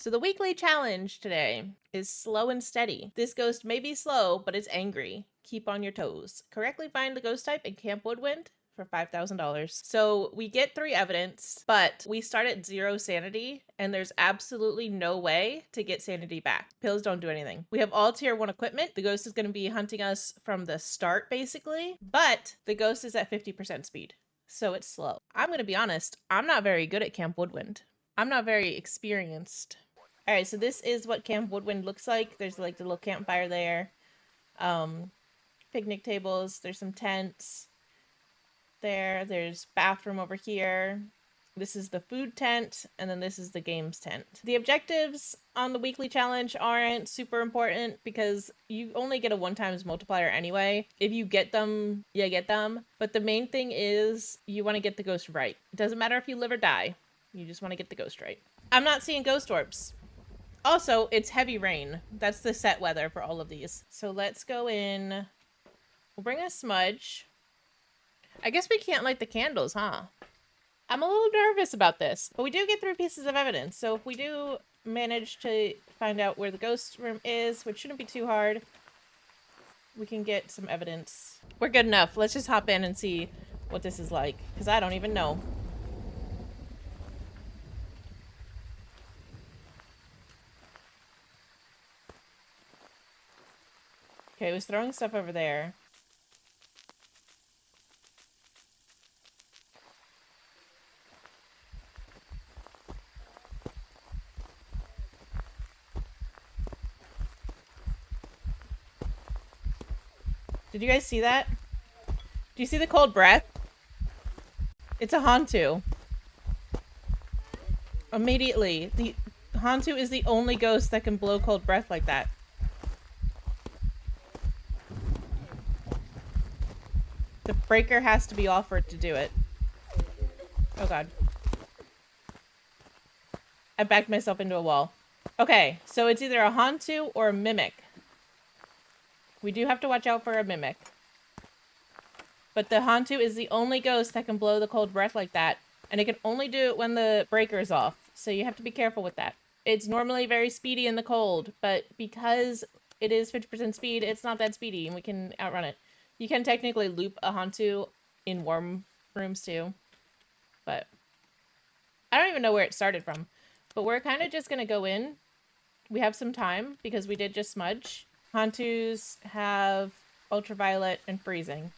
So the weekly challenge today is slow and steady. This ghost may be slow, but it's angry. Keep on your toes. Correctly find the ghost type in Camp Woodwind for $5,000. So we get 3 evidence, but we start at 0 sanity, and there's absolutely no way to get sanity back. Pills don't do anything. We have all tier 1 equipment. The ghost is going to be hunting us from the start, basically, but the ghost is at 50% speed, so it's slow. I'm going to be honest, I'm not very good at Camp Woodwind. I'm not very experienced. All right, so this is what Camp Woodwind looks like. There's like the little campfire there, picnic tables. There's some tents there. There's bathroom over here. This is the food tent, and then this is the games tent. The objectives on the weekly challenge aren't super important because you only get a 1 times multiplier anyway. If you get them, you get them. But the main thing is you want to get the ghost right. It doesn't matter if you live or die. You just want to get the ghost right. I'm not seeing ghost orbs. Also, it's heavy rain. That's the set weather for all of these. So let's go in. We'll bring a smudge. I guess we can't light the candles, huh? I'm a little nervous about this, but we do get 3 pieces of evidence. So if we do manage to find out where the ghost room is, which shouldn't be too hard, we can get some evidence. We're good enough. Let's just hop in and see what this is like, because I don't even know. Okay, it was throwing stuff over there. Did you guys see that? Do you see the cold breath? It's a Hantu. Immediately. The Hantu is the only ghost that can blow cold breath like that. The breaker has to be offered to do it. Oh god. I backed myself into a wall. Okay, so it's either a Hantu or a Mimic. We do have to watch out for a Mimic. But the Hantu is the only ghost that can blow the cold breath like that. And it can only do it when the breaker is off. So you have to be careful with that. It's normally very speedy in the cold, but because it is 50% speed, it's not that speedy and we can outrun it. You can technically loop a Hantu in warm rooms too. But I don't even know where it started from. But we're kind of just going to go in. We have some time because we did just smudge. Hantus have ultraviolet and freezing.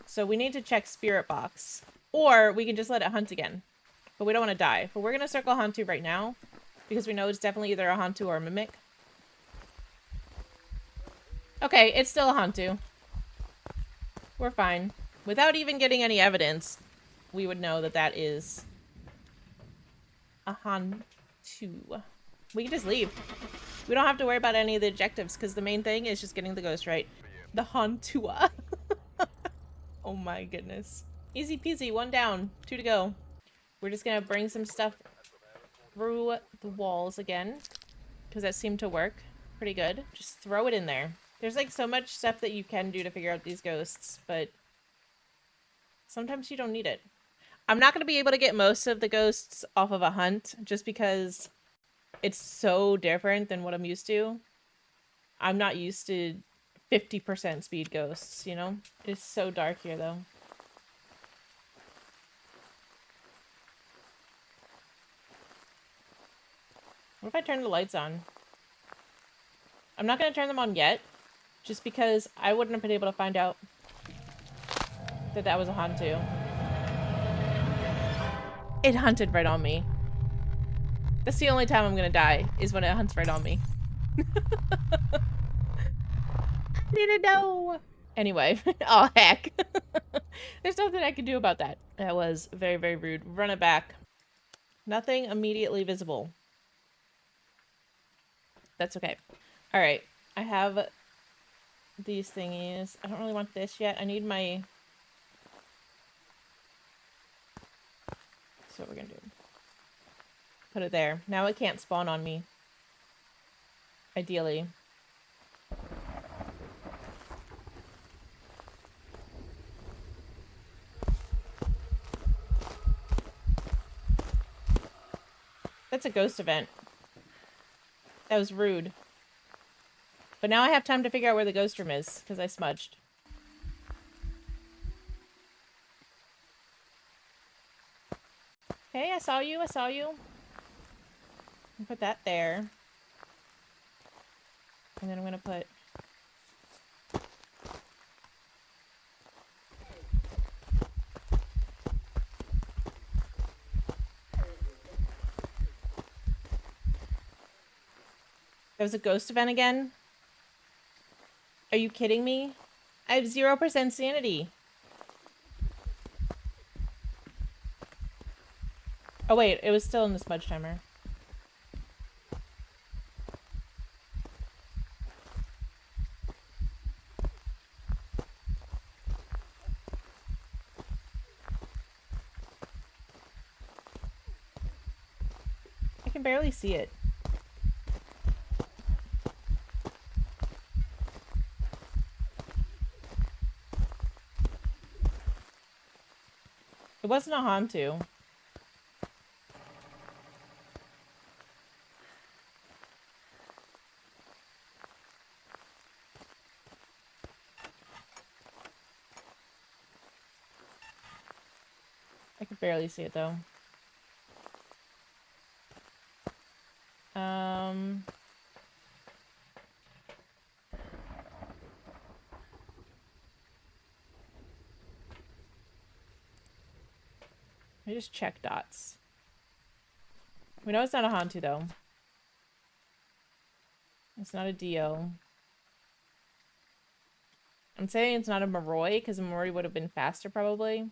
So we need to check spirit box. Or we can just let it hunt again. But we don't want to die. But we're going to circle Hantu right now. Because we know it's definitely either a Hantu or a Mimic. Okay, it's still a Hantu. We're fine. Without even getting any evidence, we would know that that is a Hantu. We can just leave. We don't have to worry about any of the objectives because the main thing is just getting the ghost right. The Hantua. Oh my goodness. Easy peasy, 1 down, 2 to go. We're just gonna bring some stuff through the walls again because that seemed to work pretty good. Just throw it in there. There's like so much stuff that you can do to figure out these ghosts, but sometimes you don't need it. I'm not going to be able to get most of the ghosts off of a hunt just because it's so different than what I'm used to. I'm not used to 50% speed ghosts, you know? It's so dark here, though. What if I turn the lights on? I'm not going to turn them on yet, just because I wouldn't have been able to find out that that was a Hantu. It hunted right on me. That's the only time I'm gonna die, is when it hunts right on me. I didn't know! Anyway, oh heck. There's nothing I can do about that. That was very, very rude. Run it back. Nothing immediately visible. That's okay. Alright, I have these thingies. I don't really want this yet. I need my... That's what we're gonna do. Put it there. Now it can't spawn on me. Ideally. That's a ghost event. That was rude. But now I have time to figure out where the ghost room is, because I smudged. Okay, I saw you, I saw you. I'll put that there. And then I'm gonna put... There was a ghost event again? Are you kidding me? I have 0% sanity. Oh wait, it was still in the smudge timer. I can barely see it. It wasn't a Hantu. I can barely see it though. I just check dots. We know it's not a Hantu though. It's not a Dio. I'm saying it's not a Moroi because a Moroi would have been faster probably.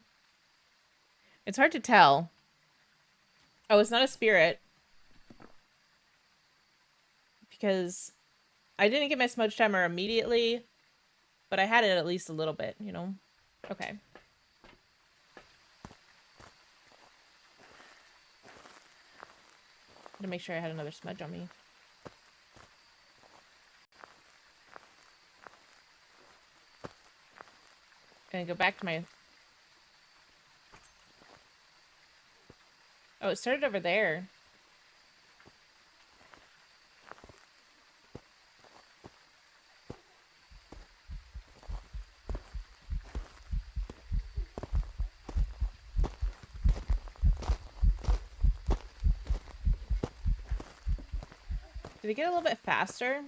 It's hard to tell. Oh, it's not a spirit. Because I didn't get my smudge timer immediately, but I had it at least a little bit, you know? Okay. To make sure I had another smudge on me. And go back to my... Oh, it started over there. Did it get a little bit faster?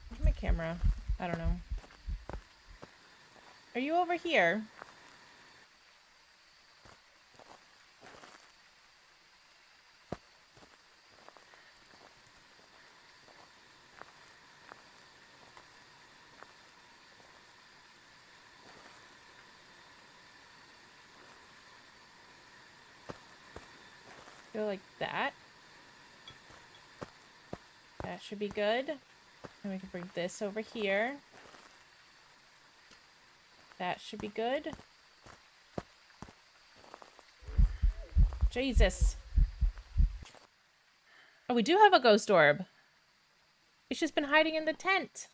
Where's my camera? I don't know. Are you over here? Go like that. That should be good. And we can bring this over here. That should be good. Jesus. Oh, we do have a ghost orb. It's just been hiding in the tent.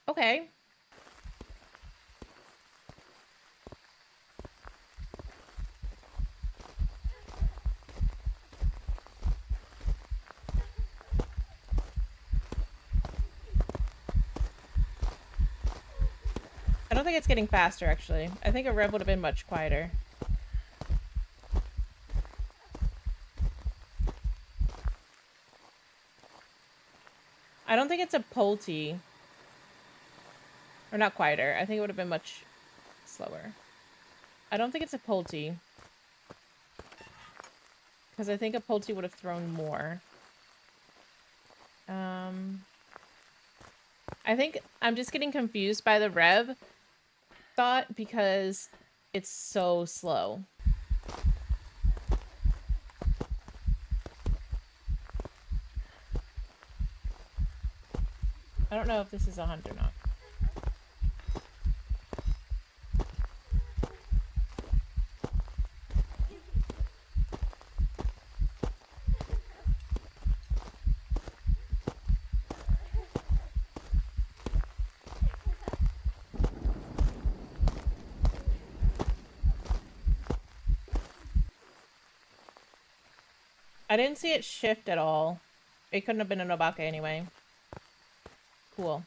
Okay. I don't think it's getting faster, actually. I think a rev would have been much quieter. I don't think it's a Pulte. Or not quieter. I think it would have been much slower. I don't think it's a Pulte. Because I think a Pulte would have thrown more. I think I'm just getting confused by the rev thought because it's so slow. I don't know if this is a hunt or not. I didn't see it shift at all. It couldn't have been an Obaka anyway. Cool.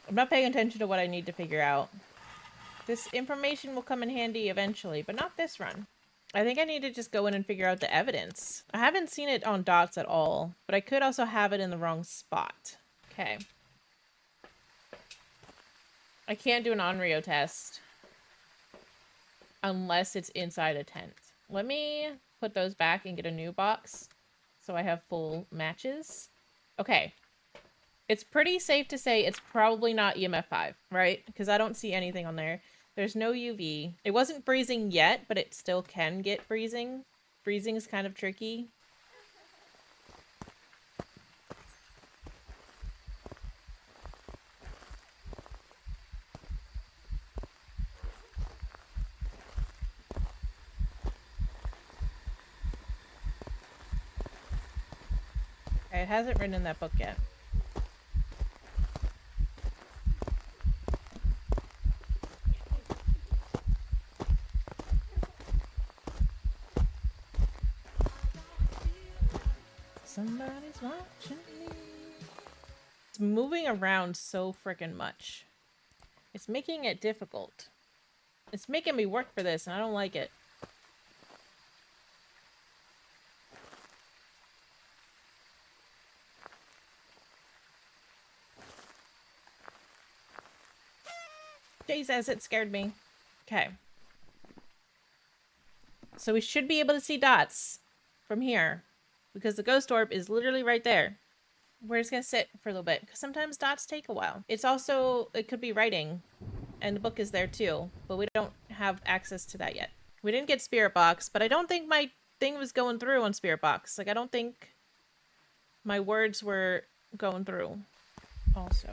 I'm not paying attention to what I need to figure out. This information will come in handy eventually, but not this run. I think I need to just go in and figure out the evidence. I haven't seen it on dots at all, but I could also have it in the wrong spot. Okay. I can't do an Onryo test unless it's inside a tent. Let me put those back and get a new box so I have full matches. Okay. It's pretty safe to say it's probably not EMF 5, right? Because I don't see anything on there. There's no UV. It wasn't freezing yet, but it still can get freezing. Freezing is kind of tricky. Okay, it hasn't written in that book yet. Somebody's watching me. It's moving around so freaking much. It's making it difficult. It's making me work for this, and I don't like it. Jesus, it scared me. Okay. So we should be able to see dots from here, because the ghost orb is literally right there. We're just gonna sit for a little bit, because sometimes dots take a while. It's also, it could be writing, and the book is there too, but we don't have access to that yet. We didn't get Spirit Box, but I don't think my thing was going through on Spirit Box. Like, I don't think my words were going through also.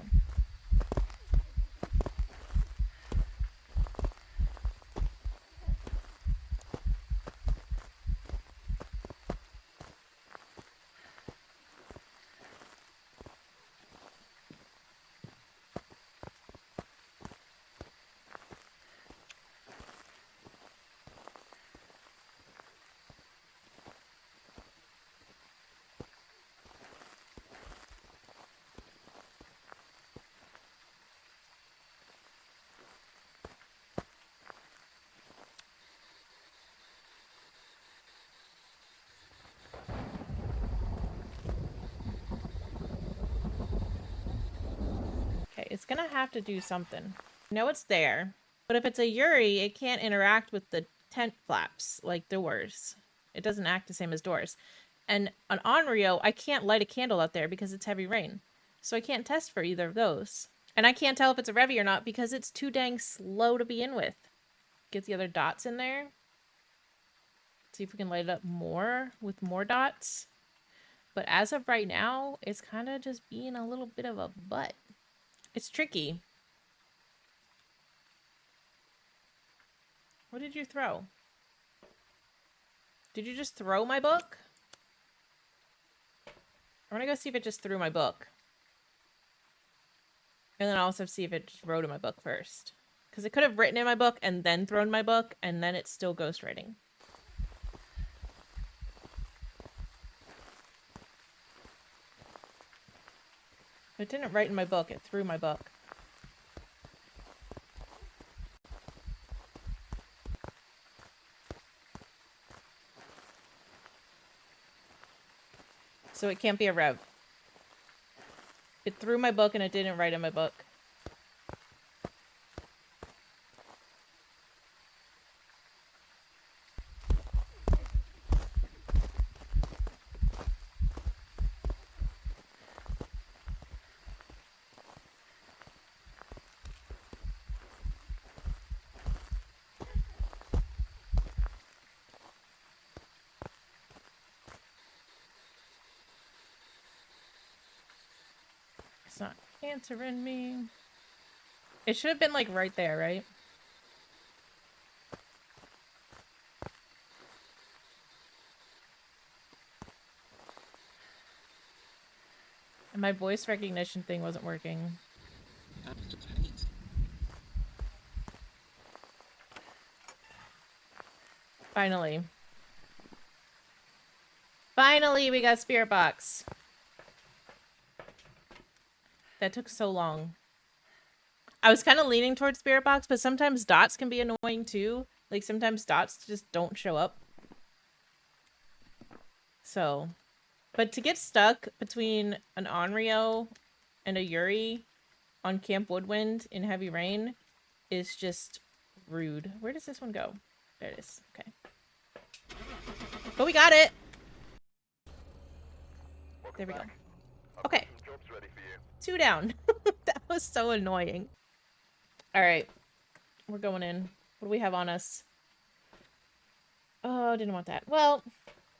Okay, it's gonna have to do something. I know it's there, but if it's a Yuri, it can't interact with the tent flaps like doors. It doesn't act the same as doors. And on Onryo, I can't light a candle out there because it's heavy rain. So I can't test for either of those. And I can't tell if it's a Revy or not because it's too dang slow to begin with. Get the other dots in there. See if we can light it up more with more dots. But as of right now, it's kind of just being a little bit of a butt. It's tricky. What did you throw? Did you just throw my book? I want to go see if it just threw my book. And then also see if it just wrote in my book first. Because it could have written in my book and then thrown my book, and then it's still ghostwriting. It didn't write in my book, it threw my book. So it can't be a Rev. It threw my book and it didn't write in my book. It's not answering me. It should have been like right there, right? And my voice recognition thing wasn't working. Finally. Finally, we got spirit box. That took so long. I was kind of leaning towards spirit box, but sometimes dots can be annoying too. Like sometimes dots just don't show up. So, but to get stuck between an Onryo and a Yuri on Camp Woodwind in heavy rain is just rude. Where does this one go? There it is. Okay. But we got it. There we go. Okay. 2 down. That was so annoying. All right. We're going in. What do we have on us? Oh, didn't want that. Well,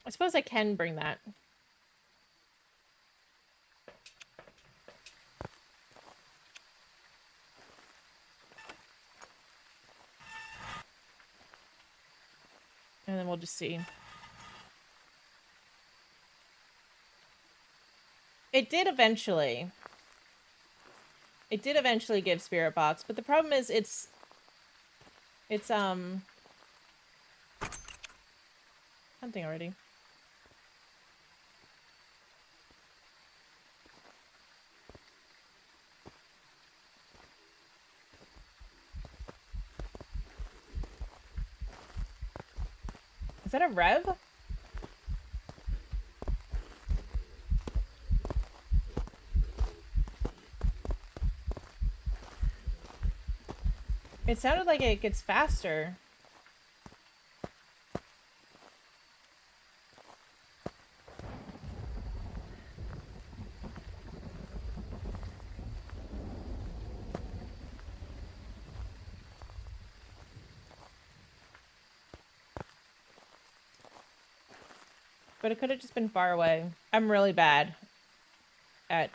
I suppose I can bring that. And then we'll just see. It did eventually. It did eventually give Spirit Box, but the problem is it's hunting already. Is that a rev? It sounded like it gets faster. But it could have just been far away. I'm really bad at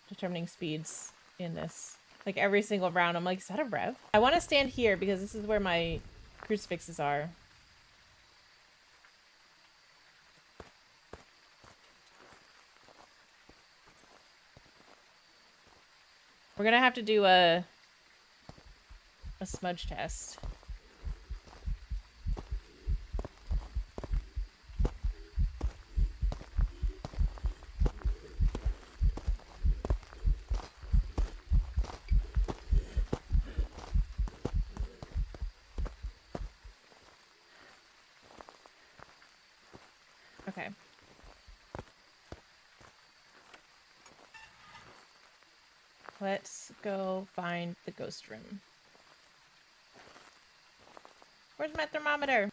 determining speeds in this. Like every single round, I'm like, is that a rev? I want to stand here because this is where my crucifixes are. We're gonna have to do a smudge test. Okay. Let's go find the ghost room. Where's my thermometer?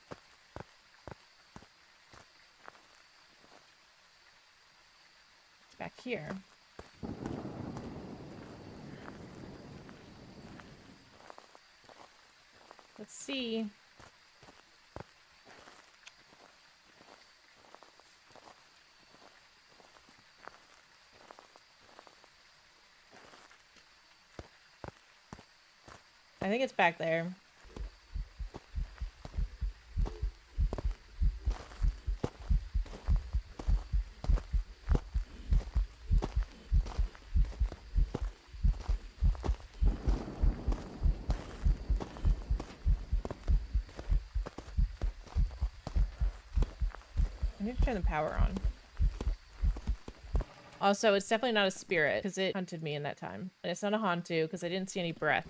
It's back here. Let's see. I think it's back there. I need to turn the power on. Also, it's definitely not a spirit because it hunted me in that time. And it's not a Hantu because I didn't see any breath.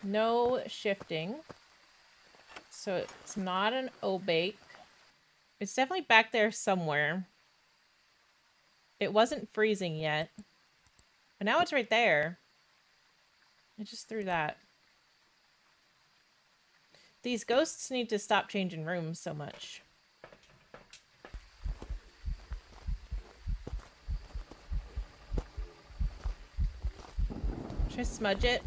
No shifting. So it's not an obake. It's definitely back there somewhere. It wasn't freezing yet. But now it's right there. I just threw that. These ghosts need to stop changing rooms so much. Should I smudge it?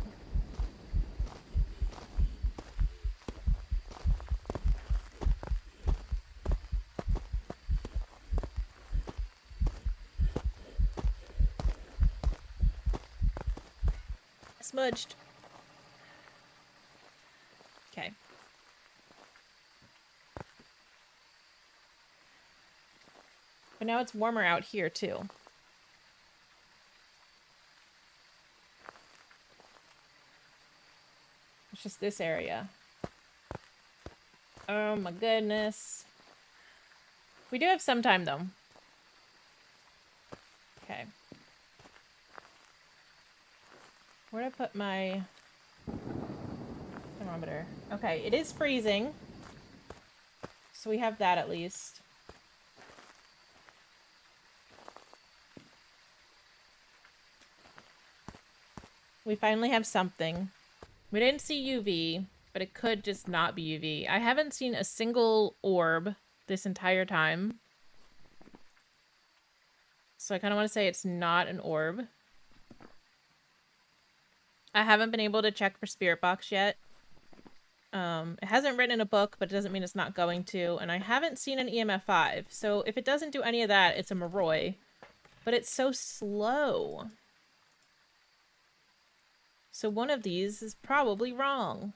smudged. Okay. But now it's warmer out here, too. It's just this area. Oh my goodness. We do have some time, though. Okay. Where'd I put my thermometer? Okay, it is freezing. So we have that at least. We finally have something. We didn't see UV, but it could just not be UV. I haven't seen a single orb this entire time. So I kind of want to say it's not an orb. I haven't been able to check for Spirit Box yet. It hasn't written in a book, but it doesn't mean it's not going to. And I haven't seen an EMF 5. So if it doesn't do any of that, it's a Moroi. But it's so slow. So one of these is probably wrong.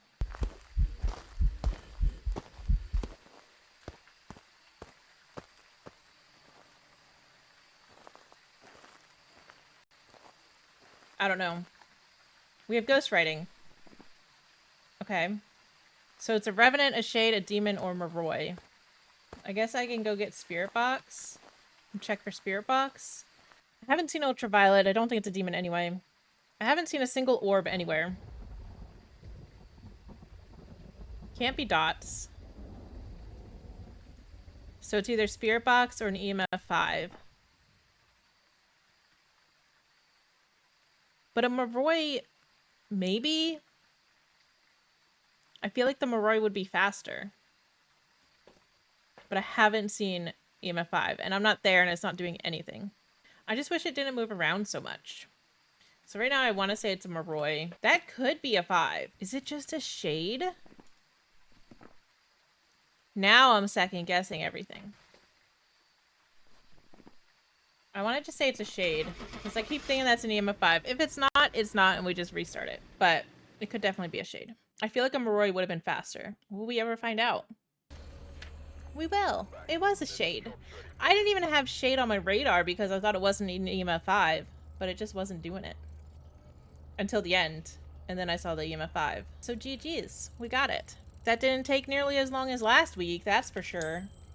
I don't know. We have ghostwriting. Okay. So it's a revenant, a shade, a demon, or Moroi. I guess I can go get Spirit Box and check for Spirit Box. I haven't seen Ultraviolet. I don't think it's a demon anyway. I haven't seen a single orb anywhere. Can't be dots. So it's either Spirit Box or an EMF 5. But a Moroi, maybe? I feel like the Moroi would be faster. But I haven't seen EMF 5. And I'm not there and it's not doing anything. I just wish it didn't move around so much. So right now I want to say it's a Moroi. That could be a 5. Is it just a shade? Now I'm second guessing everything. I wanted to say it's a shade. Because I keep thinking that's an EMF 5. If it's not, it's not, and we just restart it. But it could definitely be a shade. I feel like a Moroi would have been faster. Will we ever find out? We will. It was a shade. I didn't even have shade on my radar because I thought it wasn't an EMF 5. But it just wasn't doing it. Until the end. And then I saw the EMF 5. So GG's. We got it. That didn't take nearly as long as last week, that's for sure.